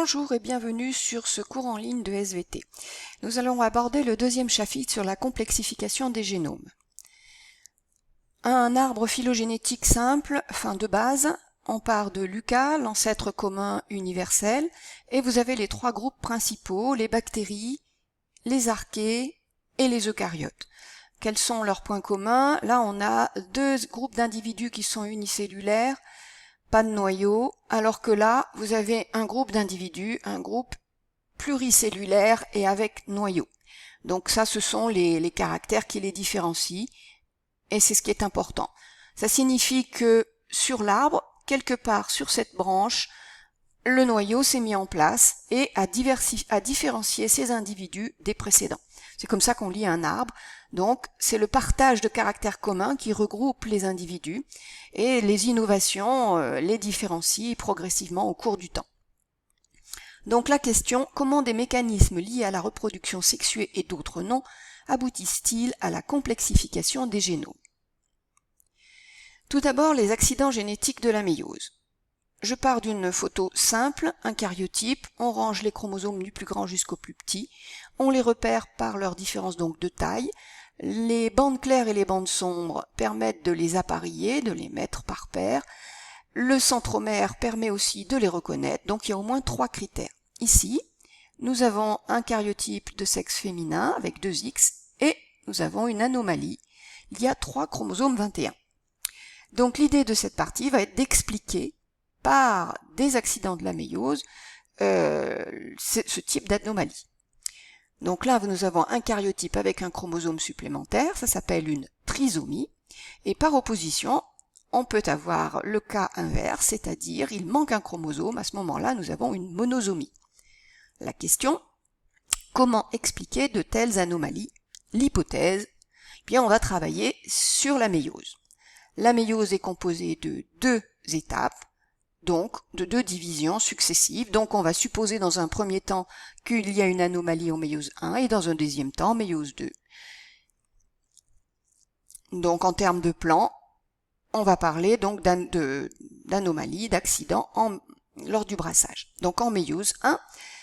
Bonjour et bienvenue sur ce cours en ligne de SVT. Nous allons aborder le deuxième chapitre sur la complexification des génomes. Un arbre phylogénétique simple, de base, on part de Luca, l'ancêtre commun universel, et vous avez les trois groupes principaux, les bactéries, les archées et les eucaryotes. Quels sont leurs points communs? Là, on a deux groupes d'individus qui sont unicellulaires, pas de noyau, alors que là, vous avez un groupe d'individus, un groupe pluricellulaire et avec noyau. Donc ça, ce sont les caractères qui les différencient, et c'est ce qui est important. Ça signifie que sur l'arbre, quelque part sur cette branche, le noyau s'est mis en place et a différencié ces individus des précédents. C'est comme ça qu'on lit un arbre. Donc, c'est le partage de caractères communs qui regroupe les individus et les innovations les différencient progressivement au cours du temps. Donc la question, comment des mécanismes liés à la reproduction sexuée et d'autres non aboutissent-ils à la complexification des génomes? Tout d'abord, les accidents génétiques de la méiose. Je pars d'une photo simple, un karyotype, on range les chromosomes du plus grand jusqu'au plus petit, on les repère par leur différence donc de taille, les bandes claires et les bandes sombres permettent de les appareiller, de les mettre par paire, le centromère permet aussi de les reconnaître, donc il y a au moins trois critères. Ici, nous avons un karyotype de sexe féminin avec 2X et nous avons une anomalie, il y a 3 chromosomes 21. Donc l'idée de cette partie va être d'expliquer par des accidents de la méiose ce type d'anomalie. Donc là, nous avons un karyotype avec un chromosome supplémentaire, ça s'appelle une trisomie, et par opposition, on peut avoir le cas inverse, c'est-à-dire il manque un chromosome, à ce moment-là, nous avons une monosomie. La question, comment expliquer de telles anomalies? L'hypothèse, bien on va travailler sur la méiose. La méiose est composée de 2 étapes, donc de 2 divisions successives. Donc on va supposer dans un premier temps qu'il y a une anomalie en méiose 1 et dans un deuxième temps méiose 2. Donc en termes de plan, on va parler donc d'anomalie, d'accident lors du brassage. Donc en méiose 1,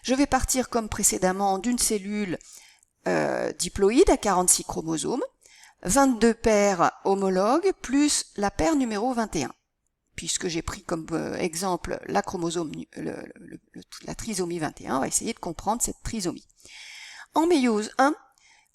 je vais partir comme précédemment d'une cellule diploïde à 46 chromosomes, 22 paires homologues plus la paire numéro 21. Puisque j'ai pris comme exemple la trisomie 21, on va essayer de comprendre cette trisomie. En méiose 1,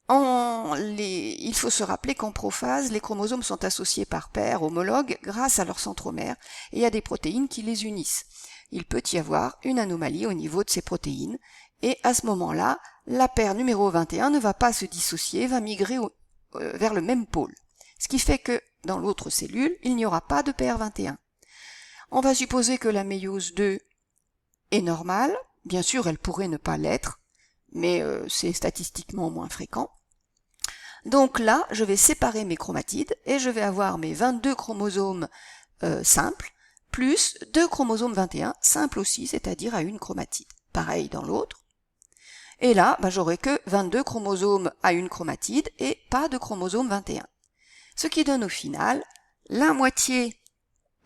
il faut se rappeler qu'en prophase, les chromosomes sont associés par paires homologues grâce à leur centromère et il y a des protéines qui les unissent. Il peut y avoir une anomalie au niveau de ces protéines et à ce moment-là, la paire numéro 21 ne va pas se dissocier, va migrer vers le même pôle. Ce qui fait que dans l'autre cellule, il n'y aura pas de paire 21. On va supposer que la méiose 2 est normale. Bien sûr, elle pourrait ne pas l'être, mais c'est statistiquement moins fréquent. Donc là, je vais séparer mes chromatides et je vais avoir mes 22 chromosomes simples, plus 2 chromosomes 21, simples aussi, c'est-à-dire à une chromatide. Pareil dans l'autre. Et là, j'aurai que 22 chromosomes à une chromatide et pas de chromosome 21. Ce qui donne au final la moitié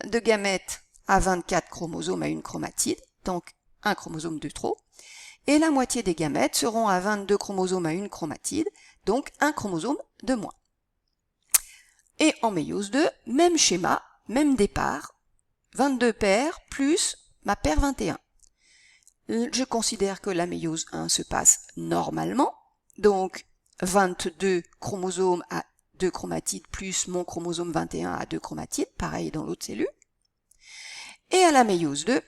de gamètes à 24 chromosomes à une chromatide, donc un chromosome de trop, et la moitié des gamètes seront à 22 chromosomes à une chromatide, donc un chromosome de moins. Et en méiose 2, même schéma, même départ, 22 paires plus ma paire 21. Je considère que la méiose 1 se passe normalement, donc 22 chromosomes à 2 chromatides plus mon chromosome 21 à 2 chromatides, pareil dans l'autre cellule. Et à la méiose 2,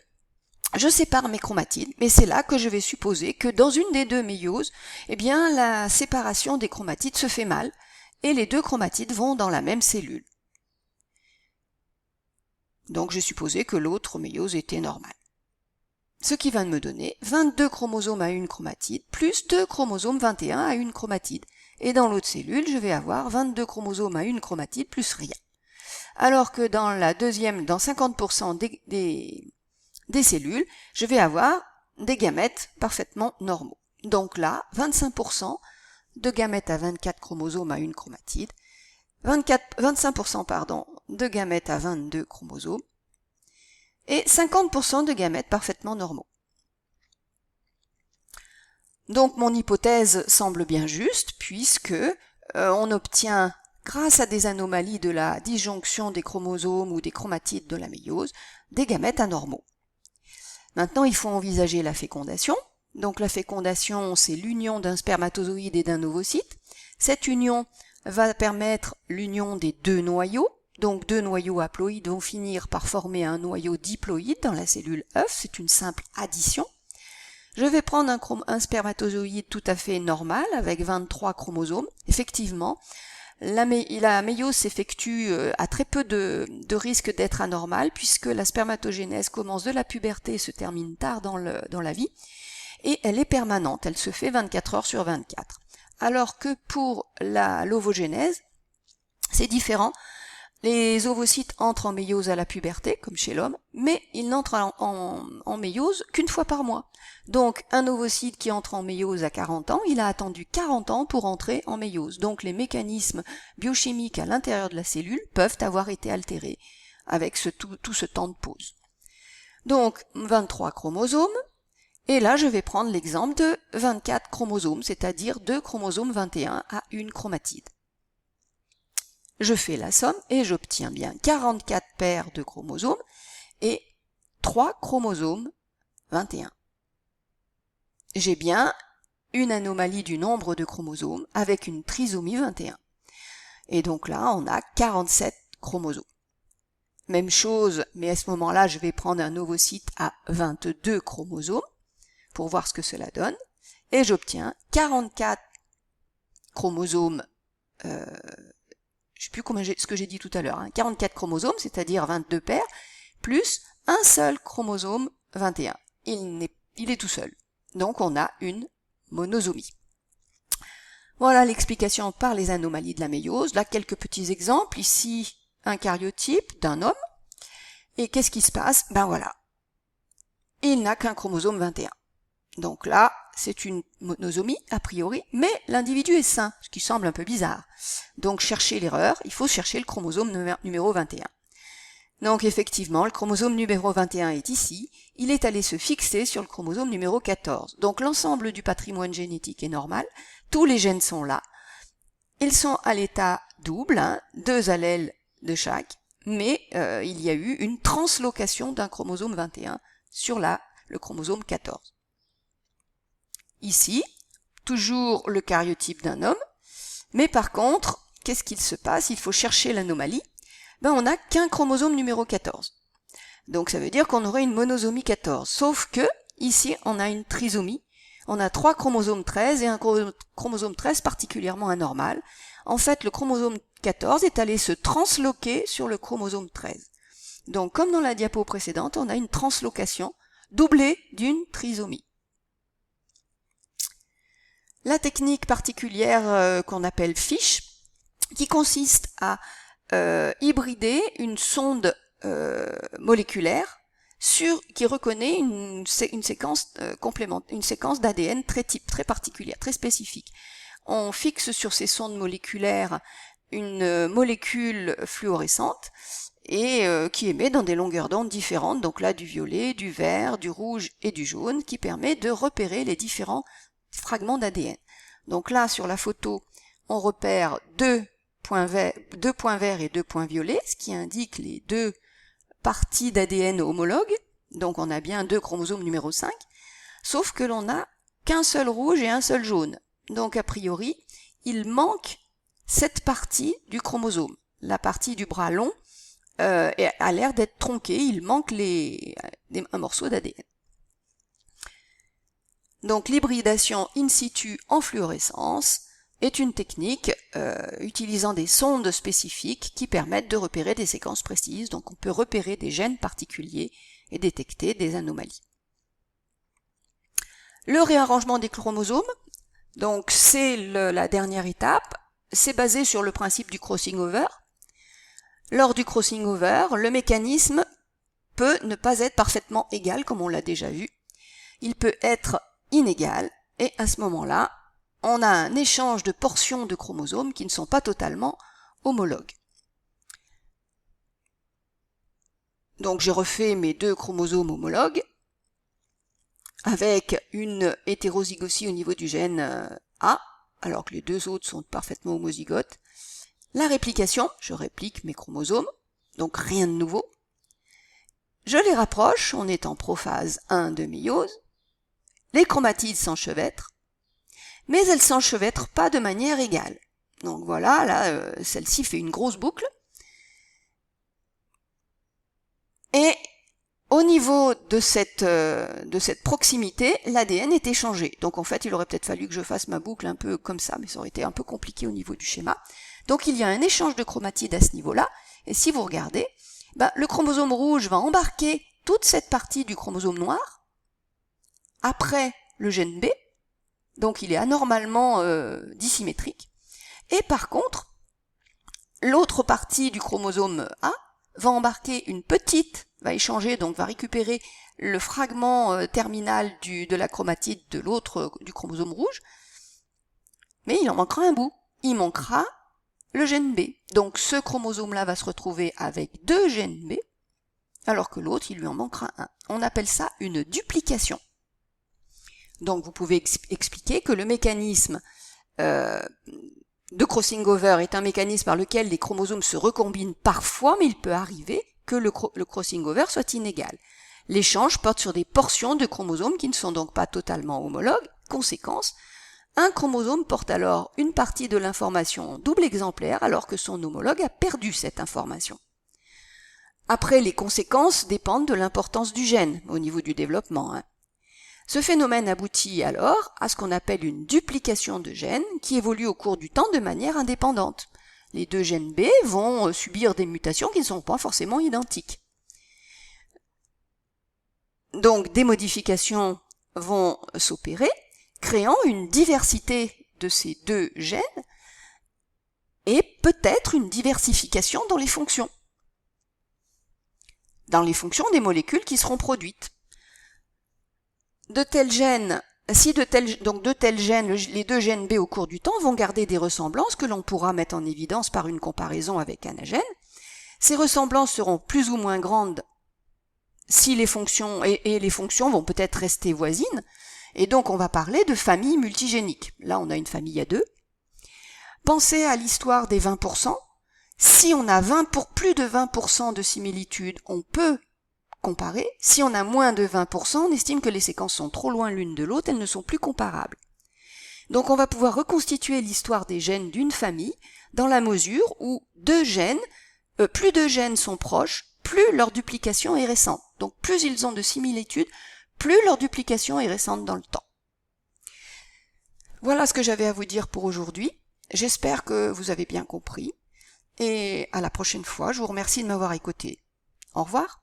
je sépare mes chromatides, mais c'est là que je vais supposer que dans une des deux méioses, la séparation des chromatides se fait mal, et les 2 chromatides vont dans la même cellule. Donc j'ai supposé que l'autre méiose était normale. Ce qui va me donner 22 chromosomes à une chromatide, plus 2 chromosomes 21 à une chromatide. Et dans l'autre cellule, je vais avoir 22 chromosomes à une chromatide, plus rien. Alors que dans la deuxième, dans 50% des cellules, je vais avoir des gamètes parfaitement normaux. Donc là, 25% de gamètes à 24 chromosomes à une chromatide, 25% de gamètes à 22 chromosomes, et 50% de gamètes parfaitement normaux. Donc mon hypothèse semble bien juste, puisque on obtient, grâce à des anomalies de la disjonction des chromosomes ou des chromatides de la méiose, des gamètes anormaux. Maintenant, il faut envisager la fécondation. Donc la fécondation, c'est l'union d'un spermatozoïde et d'un ovocyte. Cette union va permettre l'union des deux noyaux. Donc deux noyaux haploïdes vont finir par former un noyau diploïde dans la cellule œuf. C'est une simple addition. Je vais prendre un spermatozoïde tout à fait normal avec 23 chromosomes. Effectivement, la méiose s'effectue à très peu de risque d'être anormale, puisque la spermatogénèse commence de la puberté et se termine tard dans la vie, et elle est permanente, elle se fait 24 heures sur 24. Alors que pour l'ovogénèse, c'est différent. Les ovocytes entrent en méiose à la puberté, comme chez l'homme, mais ils n'entrent en méiose qu'une fois par mois. Donc, un ovocyte qui entre en méiose à 40 ans, il a attendu 40 ans pour entrer en méiose. Donc, les mécanismes biochimiques à l'intérieur de la cellule peuvent avoir été altérés avec tout ce temps de pause. Donc, 23 chromosomes, et là, je vais prendre l'exemple de 24 chromosomes, c'est-à-dire 2 chromosomes 21 à une chromatide. Je fais la somme et j'obtiens bien 44 paires de chromosomes et 3 chromosomes 21. J'ai bien une anomalie du nombre de chromosomes avec une trisomie 21. Et donc là, on a 47 chromosomes. Même chose, mais à ce moment-là, je vais prendre un ovocyte à 22 chromosomes pour voir ce que cela donne. Et j'obtiens 44 chromosomes je sais plus ce que j'ai dit tout à l'heure, 44 chromosomes, c'est-à-dire 22 paires, plus un seul chromosome 21. Il est tout seul. Donc on a une monosomie. Voilà l'explication par les anomalies de la méiose. Là, quelques petits exemples. Ici, un karyotype d'un homme. Et qu'est-ce qui se passe? Ben voilà. Il n'a qu'un chromosome 21. Donc là, c'est une monosomie, a priori, mais l'individu est sain, ce qui semble un peu bizarre. Donc, chercher l'erreur, il faut chercher le chromosome numéro 21. Donc, effectivement, le chromosome numéro 21 est ici, il est allé se fixer sur le chromosome numéro 14. Donc, l'ensemble du patrimoine génétique est normal, tous les gènes sont là, ils sont à l'état double, 2 allèles de chaque, mais il y a eu une translocation d'un chromosome 21 sur le chromosome 14. Ici, toujours le karyotype d'un homme, mais par contre, qu'est-ce qu'il se passe? Il faut chercher l'anomalie. Ben, on n'a qu'un chromosome numéro 14. Donc ça veut dire qu'on aurait une monosomie 14. Sauf que, ici, on a une trisomie. On a 3 chromosomes 13 et un chromosome 13 particulièrement anormal. En fait, le chromosome 14 est allé se transloquer sur le chromosome 13. Donc, comme dans la diapo précédente, on a une translocation doublée d'une trisomie. La technique particulière qu'on appelle FISH, qui consiste à hybrider une sonde moléculaire qui reconnaît une séquence une séquence d'ADN très particulière, très spécifique. On fixe sur ces sondes moléculaires une molécule fluorescente et qui émet dans des longueurs d'onde différentes, donc là du violet, du vert, du rouge et du jaune, qui permet de repérer les différents fragments d'ADN. Donc là, sur la photo, on repère 2 points verts et 2 points violets, ce qui indique les 2 parties d'ADN homologues. Donc on a bien 2 chromosomes numéro 5, sauf que l'on n'a qu'un seul rouge et un seul jaune. Donc a priori, il manque cette partie du chromosome. La partie du bras long a l'air d'être tronquée, il manque un morceau d'ADN. Donc l'hybridation in situ en fluorescence est une technique utilisant des sondes spécifiques qui permettent de repérer des séquences précises. Donc on peut repérer des gènes particuliers et détecter des anomalies. Le réarrangement des chromosomes, donc c'est la dernière étape, c'est basé sur le principe du crossing over. Lors du crossing over, le mécanisme peut ne pas être parfaitement égal, comme on l'a déjà vu. Il peut être inégal, et à ce moment-là, on a un échange de portions de chromosomes qui ne sont pas totalement homologues. Donc j'ai refait mes 2 chromosomes homologues. avec une hétérozygosie au niveau du gène A, alors que les deux autres sont parfaitement homozygotes. La réplication, je réplique mes chromosomes, donc rien de nouveau. Je les rapproche, on est en prophase 1 de méiose. Les chromatides s'enchevêtrent, mais elles s'enchevêtrent pas de manière égale. Donc voilà, là, celle-ci fait une grosse boucle. Et au niveau de cette proximité, l'ADN est échangé. Donc en fait, il aurait peut-être fallu que je fasse ma boucle un peu comme ça, mais ça aurait été un peu compliqué au niveau du schéma. Donc il y a un échange de chromatides à ce niveau-là. Et si vous regardez, le chromosome rouge va embarquer toute cette partie du chromosome noir après le gène B. Donc il est anormalement dissymétrique. Et par contre, l'autre partie du chromosome A va embarquer une petite, va échanger, donc va récupérer le fragment terminal de la chromatide de l'autre, du chromosome rouge, mais il en manquera un bout. Il manquera le gène B. Donc ce chromosome-là va se retrouver avec 2 gènes B, alors que l'autre, il lui en manquera un. On appelle ça une duplication. Donc vous pouvez expliquer que le mécanisme de crossing over est un mécanisme par lequel les chromosomes se recombinent parfois, mais il peut arriver que le crossing over soit inégal. L'échange porte sur des portions de chromosomes qui ne sont donc pas totalement homologues. Conséquence, un chromosome porte alors une partie de l'information en double exemplaire alors que son homologue a perdu cette information. Après, les conséquences dépendent de l'importance du gène au niveau du développement. Ce phénomène aboutit alors à ce qu'on appelle une duplication de gènes qui évolue au cours du temps de manière indépendante. Les 2 gènes B vont subir des mutations qui ne sont pas forcément identiques. Donc des modifications vont s'opérer, créant une diversité de ces 2 gènes et peut-être une diversification dans les fonctions des molécules qui seront produites. De tels gènes, les 2 gènes B au cours du temps vont garder des ressemblances que l'on pourra mettre en évidence par une comparaison avec un gène. Ces ressemblances seront plus ou moins grandes si les fonctions, et les fonctions vont peut-être rester voisines, et donc on va parler de famille multigénique. Là, on a une famille à 2. Pensez à l'histoire des 20%. Si on a plus de 20% de similitudes, on peut comparer. Si on a moins de 20%, on estime que les séquences sont trop loin l'une de l'autre, elles ne sont plus comparables. Donc on va pouvoir reconstituer l'histoire des gènes d'une famille dans la mesure où plus 2 gènes sont proches, plus leur duplication est récente. Donc plus ils ont de similitudes, plus leur duplication est récente dans le temps. Voilà ce que j'avais à vous dire pour aujourd'hui. J'espère que vous avez bien compris. Et à la prochaine fois, je vous remercie de m'avoir écouté. Au revoir.